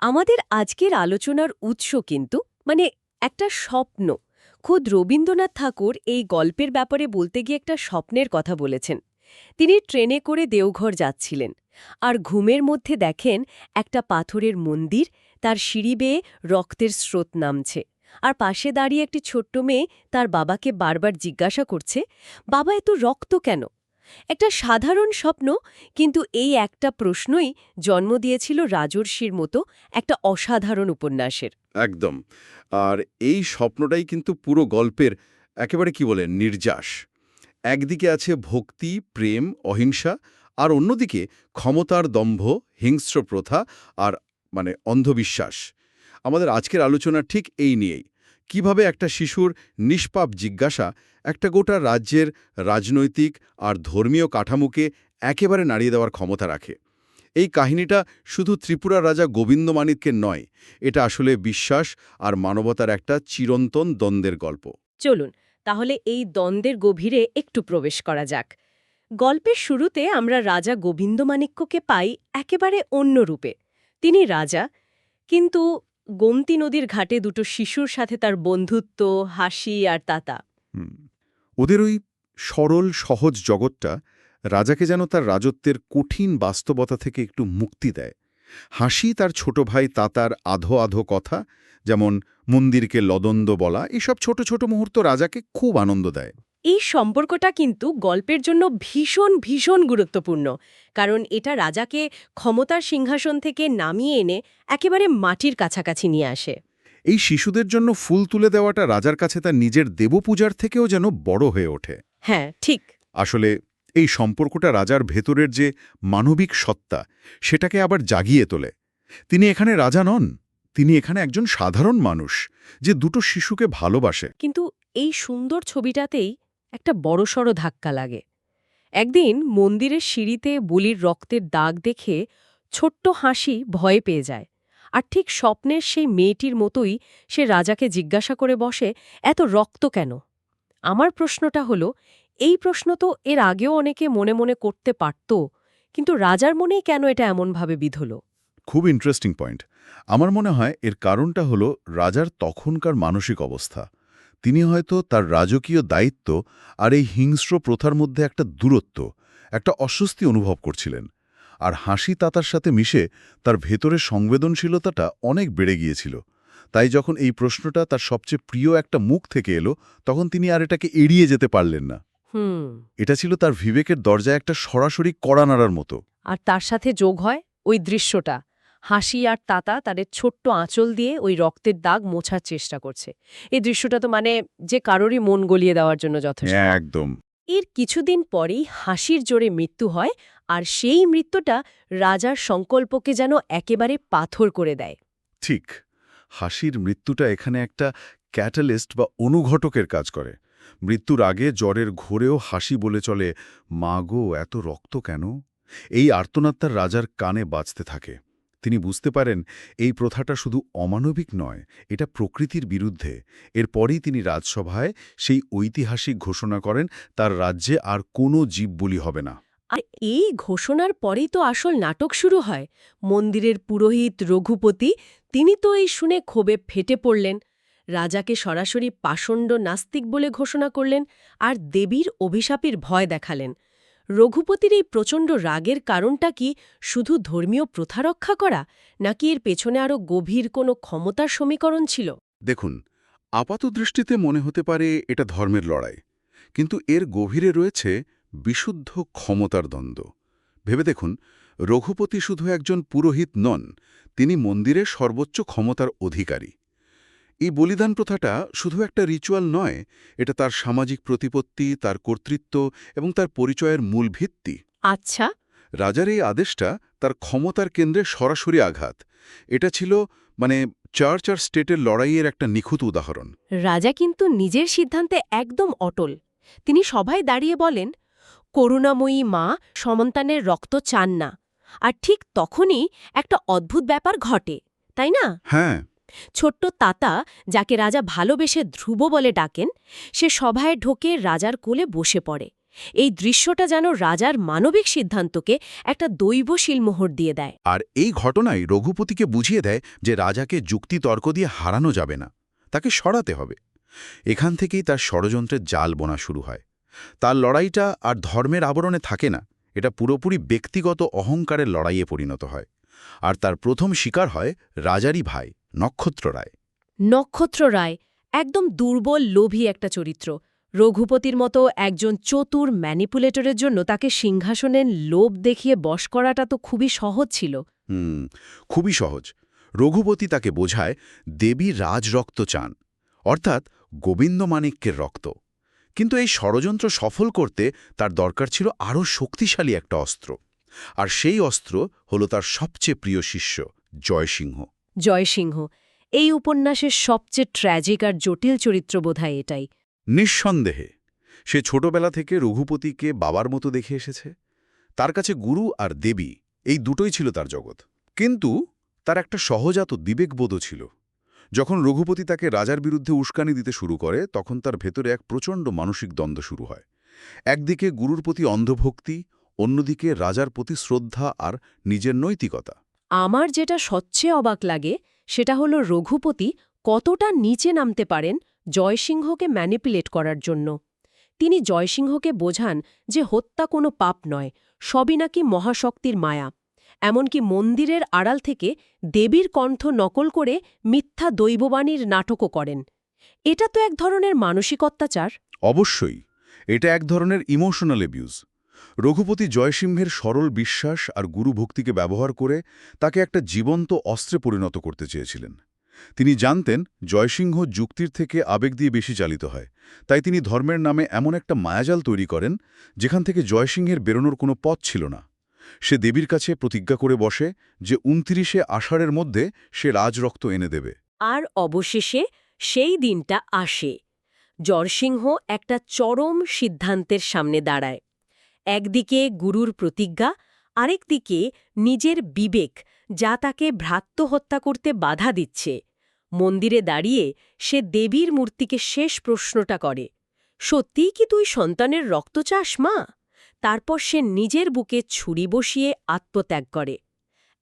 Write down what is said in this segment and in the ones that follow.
আমাদের আজকের আলোচনার উৎস কিন্তু মানে একটা স্বপ্ন। খোদ রবীন্দ্রনাথ ঠাকুর এই গল্পের ব্যাপারে বলতে গিয়ে একটা স্বপ্নের কথা বলেছেন। তিনি ট্রেনে করে দেওঘর যাচ্ছিলেন আর ঘুমের মধ্যে দেখেন একটা পাথরের মন্দির, তার সিঁড়ি বেয়ে রক্তের স্রোত নামছে। আর পাশে দাঁড়িয়ে একটি ছোট্ট মেয়ে তার বাবাকে বারবার জিজ্ঞাসা করছে, বাবা এত রক্ত কেন? একটা সাধারণ স্বপ্ন, কিন্তু এই একটা প্রশ্নই জন্ম দিয়েছিল রাজর্ষির মতো একটা অসাধারণ উপন্যাসের। একদম। আর এই স্বপ্নটাই কিন্তু পুরো গল্পের একেবারে কি বলে নির্যাস। একদিকে আছে ভক্তি, প্রেম, অহিংসা, আর অন্যদিকে ক্ষমতার দম্ভ, হিংস্র প্রথা আর অন্ধবিশ্বাস। আমাদের আজকের আলোচনা ঠিক এই নিয়েই। কিভাবে একটা শিশুর নিষ্পাপ জিজ্ঞাসা একটা গোটা রাজ্যের রাজনৈতিক আর ধর্মীয় কাঠামোকে একেবারে নাড়িয়ে দেওয়ার ক্ষমতা রাখে। এই কাহিনীটা শুধু ত্রিপুরার রাজা গোবিন্দমাণিক্যের নয়, এটা আসলে বিশ্বাস আর মানবতার একটা চিরন্তন দ্বন্দ্বের গল্প। চলুন তাহলে এই দ্বন্দ্বের গভীরে একটু প্রবেশ করা যাক। গল্পের শুরুতে আমরা রাজা গোবিন্দমাণিক্যকে পাই একেবারে অন্য রূপে। তিনি রাজা, কিন্তু গোমতী নদীর ঘাটে দুটো শিশুর সাথে তার বন্ধুত্ব, হাসি আর তাতা। হুম। ওদের ওই সরল সহজ জগৎটা রাজাকে যেন তার রাজত্বের কঠিন বাস্তবতা থেকে একটু মুক্তি দেয়। হাসি, তার ছোট ভাই তাতার আধো আধো কথা, যেমন মন্দিরকে লদন্দ বলা, এসব ছোট ছোট মুহূর্ত রাজাকে খুব আনন্দ দেয়। এই সম্পর্কটা কিন্তু গল্পের জন্য ভীষণ ভীষণ গুরুত্বপূর্ণ, কারণ এটা রাজাকে ক্ষমতার সিংহাসন থেকে নামিয়ে এনে একেবারে মাটির কাছাকাছি নিয়ে আসে। এই শিশুদের জন্য ফুল তুলে দেওয়াটা রাজার কাছে তার নিজের দেবপূজার থেকেও যেন বড় হয়ে ওঠে। হ্যাঁ, ঠিক। আসলে এই সম্পর্কটা রাজার ভেতরের যে মানবিক সত্তা, সেটাকে আবার জাগিয়ে তোলে। তিনি এখানে রাজা নন, তিনি এখানে একজন সাধারণ মানুষ যে দুটো শিশুকে ভালোবাসে। কিন্তু এই সুন্দর ছবিটাতেই একটা বড়সড় ধাক্কা লাগে। একদিন মন্দিরের সিঁড়িতে বলির রক্তের দাগ দেখে ছোট্ট হাসি ভয় পেয়ে যায়। আর ঠিক স্বপ্নের সেই মেয়েটির মতোই সে রাজাকে জিজ্ঞাসা করে বসে, এত রক্ত কেন? আমার প্রশ্নটা হলো, এই প্রশ্ন তো এর আগেও অনেকে মনে মনে করতে পারত, কিন্তু রাজার মনেই কেন এটা এমনভাবে বিধল? খুব ইন্টারেস্টিং পয়েন্ট। আমার মনে হয় এর কারণটা হলো রাজার তখনকার মানসিক অবস্থা। তিনি হয়তো তার রাজকীয় দায়িত্ব আর এই হিংস্র প্রথার মধ্যে একটা দূরত্ব, একটা অস্বস্তি অনুভব করছিলেন। আর হাসি তাতার সাথে মিশে তার ভেতরের সংবেদনশীলতাটা অনেক বেড়ে গিয়েছিল। তাই যখন এই প্রশ্নটা তার সবচেয়ে প্রিয় একটা মুখ থেকে এলো, তখন তিনি আর এটাকে এড়িয়ে যেতে পারলেন না। হুম। এটা ছিল তার বিবেকের দরজায় একটা সরাসরি কড়া নাড়ার মতো। আর তার সাথে যোগ হয় ওই দৃশ্যটা, হাসি আর তাতা তাদের ছোট্ট আঁচল দিয়ে ওই রক্তের দাগ মোছার চেষ্টা করছে। এই দৃশ্যটা তো যে কারোরই মন গলিয়ে দেওয়ার জন্য যথেষ্ট। একদম এর কিছুদিন পরেই হাসির জোরে মৃত্যু হয়, আর সেই মৃত্যুটা রাজার সংকল্পকে যেন একেবারে পাথর করে দেয়। ঠিক। হাসির মৃত্যুটা এখানে একটা ক্যাটালিস্ট বা অনুঘটকের কাজ করে। মৃত্যুর আগে জ্বরের ঘোরেও হাসি বলে চলে, মা গো এত রক্ত কেন? এই আর্তনাদ তার রাজার কানে বাজতে থাকে। তিনি বুঝতে পারেন এই প্রথাটা শুধু অমানবিক নয়, এটা প্রকৃতির বিরুদ্ধে। এরপরই তিনি রাজসভায় সেই ঐতিহাসিক ঘোষণা করেন, তার রাজ্যে আর কোনো জীববলি হবে না। আর এই ঘোষণার পরেই তো আসল নাটক শুরু হয়। মন্দিরের পুরোহিত রঘুপতি, তিনি তো এই শুনে ক্ষোভে ফেটে পড়লেন। রাজাকে সরাসরি পাষণ্ড নাস্তিক বলে ঘোষণা করলেন আর দেবীর অভিশাপের ভয় দেখালেন। রঘুপতির এই প্রচণ্ড রাগের কারণটা কি শুধু ধর্মীয় প্রথা রক্ষা করা, নাকি এর পেছনে আরও গভীর কোনো ক্ষমতার সমীকরণ ছিল? দেখুন, আপাতদৃষ্টিতে মনে হতে পারে এটা ধর্মের লড়াই, কিন্তু এর গভীরে রয়েছে বিশুদ্ধ ক্ষমতার দ্বন্দ্ব। ভেবে দেখুন, রঘুপতি শুধু একজন পুরোহিত নন, তিনি মন্দিরের সর্বোচ্চ ক্ষমতার অধিকারী। এই বলিদান প্রথাটা শুধু একটা রিচুয়াল নয়, এটা তার সামাজিক প্রতিপত্তি, তার কর্তৃত্ব এবং তার পরিচয়ের মূল ভিত্তি। আচ্ছা। রাজার এই আদেশটা তার ক্ষমতার কেন্দ্রে সরাসরি আঘাত। এটা ছিল মানে চার্চ আর স্টেটের লড়াইয়ের একটা নিখুঁত উদাহরণ। রাজা কিন্তু নিজের সিদ্ধান্তে একদম অটল। তিনি সভায় দাঁড়িয়ে বলেন, করুণাময়ী মা সন্তানের রক্ত চান না। আর ঠিক তখনই একটা অদ্ভুত ব্যাপার ঘটে, তাই না? হ্যাঁ, ছোট্ট তাতা, যাকে রাজা ভালোবেসে ধ্রুব বলে ডাকেন, সে সভায় ঢোকে রাজার কোলে বসে পড়ে। এই দৃশ্যটা যেন রাজার মানবিক সিদ্ধান্তকে একটা দৈবশীল মোহর দিয়ে দেয়। আর এই ঘটনাই রঘুপতিকে বুঝিয়ে দেয় যে রাজাকে যুক্তিতর্ক দিয়ে হারানো যাবে না, তাকে সরাতে হবে। এখান থেকেই তার ষড়যন্ত্রের জাল বোনা শুরু হয়। তার লড়াইটা আর ধর্মের আবরণে থাকে না, এটা পুরোপুরি ব্যক্তিগত অহংকারের লড়াইয়ে পরিণত হয়। আর তার প্রথম শিকার হয় রাজারই ভাই নক্ষত্র রায়। নক্ষত্র রায় একদম দুর্বল লোভী একটা চরিত্র। রঘুপতির মতো একজন চতুর ম্যানিপুলেটরের জন্য তাকে সিংহাসনের লোভ দেখিয়ে বশ করাটা তো খুবই সহজ ছিল। খুবই সহজ। রঘুপতি তাকে বোঝায় দেবী রাজরক্ত চান, অর্থাৎ গোবিন্দমাণিক্যের রক্ত। কিন্তু এই ষড়যন্ত্র সফল করতে তার দরকার ছিল আরও শক্তিশালী একটা অস্ত্র। আর সেই অস্ত্র হল তার সবচেয়ে প্রিয় শিষ্য জয়সিংহ। জয়সিংহ এই উপন্যাসের সবচেয়ে ট্র্যাজিক আর জটিল চরিত্র বোধহয় এটাই। নিঃসন্দেহে সে ছোটবেলা থেকে রঘুপতিকে বাবার মতো দেখে এসেছে। তার কাছে গুরু আর দেবী এই দুটোই ছিল তার জগৎ। কিন্তু তার একটা সহজাত বিবেকবোধও ছিল। যখন রঘুপতি তাকে রাজার বিরুদ্ধে উস্কানি দিতে শুরু করে, তখন তার ভেতরে এক প্রচণ্ড মানসিক দ্বন্দ্ব শুরু হয়। একদিকে গুরুর প্রতি অন্ধভক্তি, অন্যদিকে রাজার প্রতি শ্রদ্ধা আর নিজের নৈতিকতা। আমার যেটা সবচেয়ে অবাক লাগে সেটা হলো রঘুপতি কতটা নিচে নামতে পারেন জয়সিংহকে ম্যানিপুলেট করার জন্য। তিনি জয়সিংহকে বোঝান যে হত্যা কোনো পাপ নয়, সবই নাকি মহাশক্তির মায়া। এমনকি মন্দিরের আড়াল থেকে দেবীর কণ্ঠ নকল করে মিথ্যা দৈববাণীর নাটকও করেন। এটা তো এক ধরনের মানসিক অত্যাচার। অবশ্যই এটা এক ধরনের ইমোশনাল অ্যাবিউজ। রঘুপতি জয়সিংহের সরল বিশ্বাস আর গুরুভক্তিকে ব্যবহার করে তাকে একটা জীবন্ত অস্ত্রে পরিণত করতে চেয়েছিলেন। তিনি জানতেন জয়সিংহ যুক্তির থেকে আবেগ দিয়ে বেশি চালিত হয়, তাই তিনি ধর্মের নামে এমন একটা মায়াজাল তৈরি করেন যেখান থেকে জয়সিংহের বেরোনোর কোনো পথ ছিল না। সে দেবীর কাছে প্রতিজ্ঞা করে বসে যে ২৯শে আষাঢ়ের মধ্যে সে রাজরক্ত এনে দেবে। আর অবশেষে সেই দিনটা আসে। জয়সিংহ একটা চরম সিদ্ধান্তের সামনে দাঁড়ায়। একদিকে গুরুর প্রতিজ্ঞা, আরেকদিকে নিজের বিবেক, যা তাকে ভ্রাত্য হত্যা করতে বাধা দিচ্ছে। মন্দিরে দাঁড়িয়ে সে দেবীর মূর্তিকে শেষ প্রশ্নটা করে, সত্যিই কি তুই সন্তানের রক্ত চাস, মা? তারপর সে নিজের বুকে ছুরি বসিয়ে আত্মত্যাগ করে।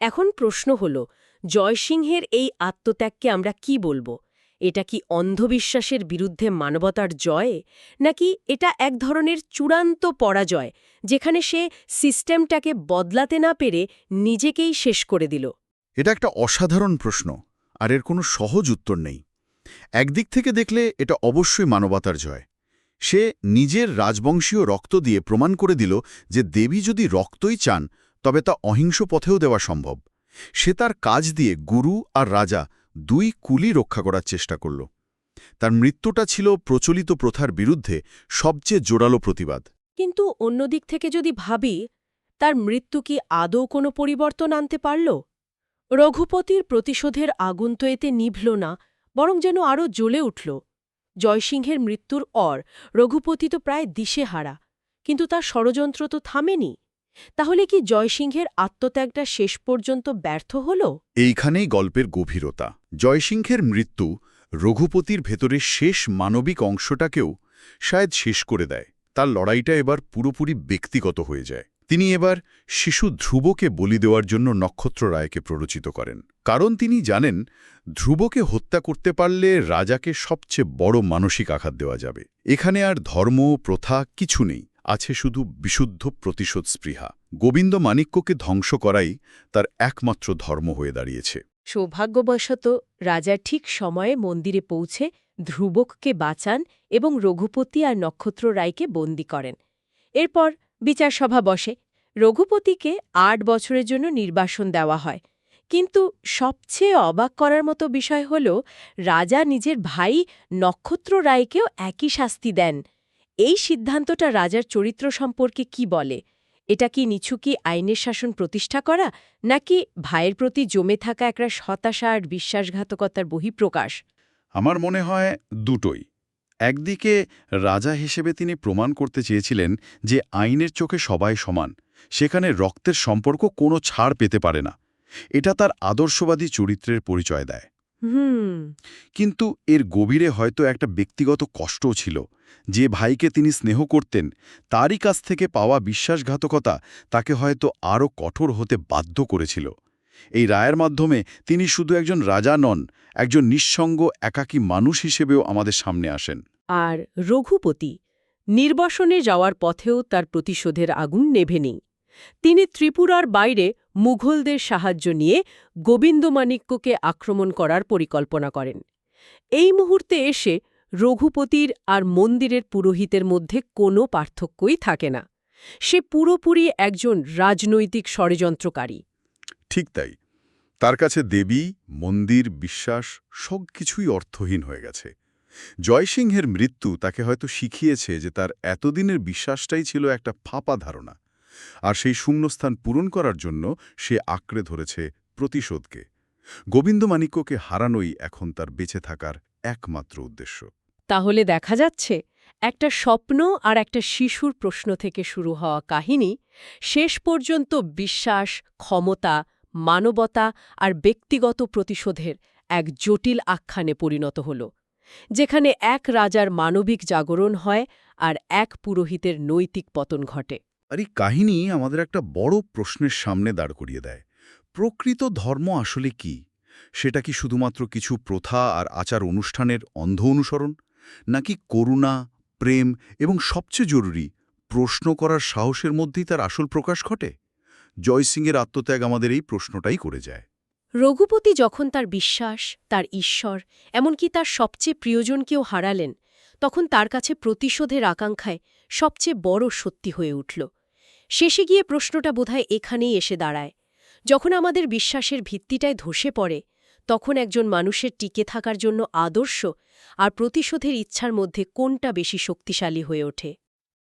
এখন প্রশ্ন হল, জয়সিংহের এই আত্মত্যাগকে আমরা কি বলবো? এটা কি অন্ধবিশ্বাসের বিরুদ্ধে মানবতার জয়, নাকি এটা এক ধরনের চূড়ান্ত পরাজয়, যেখানে সে সিস্টেমটাকে বদলাতে না পেরে নিজেকেই শেষ করে দিল? এটা একটা অসাধারণ প্রশ্ন, আর এর কোনো সহজ উত্তর নেই। একদিক থেকে দেখলে এটা অবশ্যই মানবতার জয়। সে নিজের রাজবংশীয় রক্ত দিয়ে প্রমাণ করে দিল যে দেবী যদি রক্তই চান, তবে তা অহিংস পথেও দেওয়া সম্ভব। সে তার কাজ দিয়ে গুরু আর রাজা দুই কুলই রক্ষা করার চেষ্টা করল। তার মৃত্যুটা ছিল প্রচলিত প্রথার বিরুদ্ধে সবচেয়ে জোরালো প্রতিবাদ। কিন্তু অন্যদিক থেকে যদি ভাবি, তার মৃত্যু কি আদৌ কোনো পরিবর্তন আনতে পারল? রঘুপতির প্রতিশোধের আগুন তো এতে নিভল না, বরং যেন আরও জ্বলে উঠল। জয়সিংহের মৃত্যুর অর রঘুপতি তো প্রায় দিশেহারা, কিন্তু তার ষড়যন্ত্র তো থামেনি। তাহলে কি জয়সিংহের আত্মত্যাগটা শেষ পর্যন্ত ব্যর্থ হল? এইখানেই গল্পের গভীরতা। জয়সিংহের মৃত্যু রঘুপতির ভেতরে শেষ মানবিক অংশটাকেও শায়দ শেষ করে দেয়। তার লড়াইটা এবার পুরোপুরি ব্যক্তিগত হয়ে যায়। তিনি এবার শিশু ধ্রুবকে বলি দেওয়ার জন্য নক্ষত্র রায়কে প্ররোচিত করেন। কারণ তিনি জানেন ধ্রুবকে হত্যা করতে পারলে রাজাকে সবচেয়ে বড় মানসিক আঘাত দেওয়া যাবে। এখানে আর ধর্ম প্রথা কিছু নেই, আছে শুধু বিশুদ্ধ প্রতিশোধ স্পৃহা। গোবিন্দমাণিক্যকে ধ্বংস করাই তার একমাত্র ধর্ম হয়ে দাঁড়িয়েছে। সৌভাগ্যবশত রাজা ঠিক সময়ে মন্দিরে পৌঁছে ধ্রুবককে বাঁচান এবং রঘুপতি আর নক্ষত্র রায়কে বন্দী করেন। এরপর বিচারসভা বসে। রঘুপতিকে ৮ বছরের জন্য নির্বাসন দেওয়া হয়। কিন্তু সবচেয়ে অবাক করার মতো বিষয় হল, রাজা নিজের ভাই নক্ষত্র রায়কেও একই শাস্তি দেন। এই সিদ্ধান্তটা রাজার চরিত্র সম্পর্কে কি বলে? এটা কি নিছকই আইনের শাসন প্রতিষ্ঠা করা, নাকি ভাইয়ের প্রতি জমে থাকা একটা হতাশা আর বিশ্বাসঘাতকতার বহিঃপ্রকাশ? আমার মনে হয় দুটোই। একদিকে রাজা হিসেবে তিনি প্রমাণ করতে চেয়েছিলেন যে আইনের চোখে সবাই সমান, সেখানে রক্তের সম্পর্ক কোনো ছাড় পেতে পারে না। এটা তার আদর্শবাদী চরিত্রের পরিচয় দেয়। হুম। কিন্তু এর গভীরে হয়তো একটা ব্যক্তিগত কষ্টও ছিল। যে ভাইকে তিনি স্নেহ করতেন, তারই কাছ থেকে পাওয়া বিশ্বাসঘাতকতা তাকে হয়তো আরও কঠোর হতে বাধ্য করেছিল। এই রায়ের মাধ্যমে তিনি শুধু একজন রাজা নন, একজন নিঃসঙ্গ একাকী মানুষ হিসেবেও আমাদের সামনে আসেন। আর রঘুপতি নির্বাসনে যাওয়ার পথেও তার প্রতিশোধের আগুন নেভেনি। তিনি ত্রিপুরার বাইরে মুঘলদের সাহায্য নিয়ে গোবিন্দমাণিক্যকে আক্রমণ করার পরিকল্পনা করেন। এই মুহূর্তে এসে রঘুপতির আর মন্দিরের পুরোহিতের মধ্যে কোনো পার্থক্যই থাকে না। সে পুরোপুরি একজন রাজনৈতিক ষড়যন্ত্রকারী। ঠিক তাই। তার কাছে দেবী, মন্দির, বিশ্বাস সবকিছুই অর্থহীন হয়ে গেছে। জয়সিংহের মৃত্যু তাকে হয়তো শিখিয়েছে যে তার এতদিনের বিশ্বাসটাই ছিল একটা ফাঁপা ধারণা, আর সেই শূন্যস্থান পূরণ করার জন্য সে আঁকড়ে ধরেছে প্রতিশোধকে। গোবিন্দমাণিক্যকে হারানোই এখন তার বেঁচে থাকার একমাত্র উদ্দেশ্য। তাহলে দেখা যাচ্ছে একটা স্বপ্ন আর একটা শিশুর প্রশ্ন থেকে শুরু হওয়া কাহিনী শেষ পর্যন্ত বিশ্বাস, ক্ষমতা, মানবতা আর ব্যক্তিগত প্রতিশোধের এক জটিল আখ্যানে পরিণত হল, যেখানে এক রাজার মানবিক জাগরণ হয় আর এক পুরোহিতের নৈতিক পতন ঘটে। আর এই কাহিনী আমাদের একটা বড় প্রশ্নের সামনে দাঁড় করিয়ে দেয়। প্রকৃত ধর্ম আসলে কি? সেটা কি শুধুমাত্র কিছু প্রথা আর আচার অনুষ্ঠানের অন্ধ অনুসরণ, নাকি করুণা, প্রেম এবং সবচেয়ে জরুরি প্রশ্ন করার সাহসের মধ্যেই তার আসল প্রকাশ ঘটে? জয়সিংহের আত্মত্যাগ আমাদের এই প্রশ্নটাই করে যায়। রঘুপতি যখন তার বিশ্বাস, তার ঈশ্বর, এমনকি তার সবচেয়ে প্রিয়জনকেও হারালেন, তখন তার কাছে প্রতিশোধের আকাঙ্ক্ষায় সবচেয়ে বড় সত্যি হয়ে উঠল। শেষে গিয়ে প্রশ্নটা বোধহয় এখানেই এসে দাঁড়ায়। যখন আমাদের বিশ্বাসের ভিত্তিটায় ধসে পড়ে, তখন একজন মানুষের টিকে থাকার জন্য আদর্শ আর প্রতিশোধের ইচ্ছার মধ্যে কোনটা বেশি শক্তিশালী হয়ে ওঠে?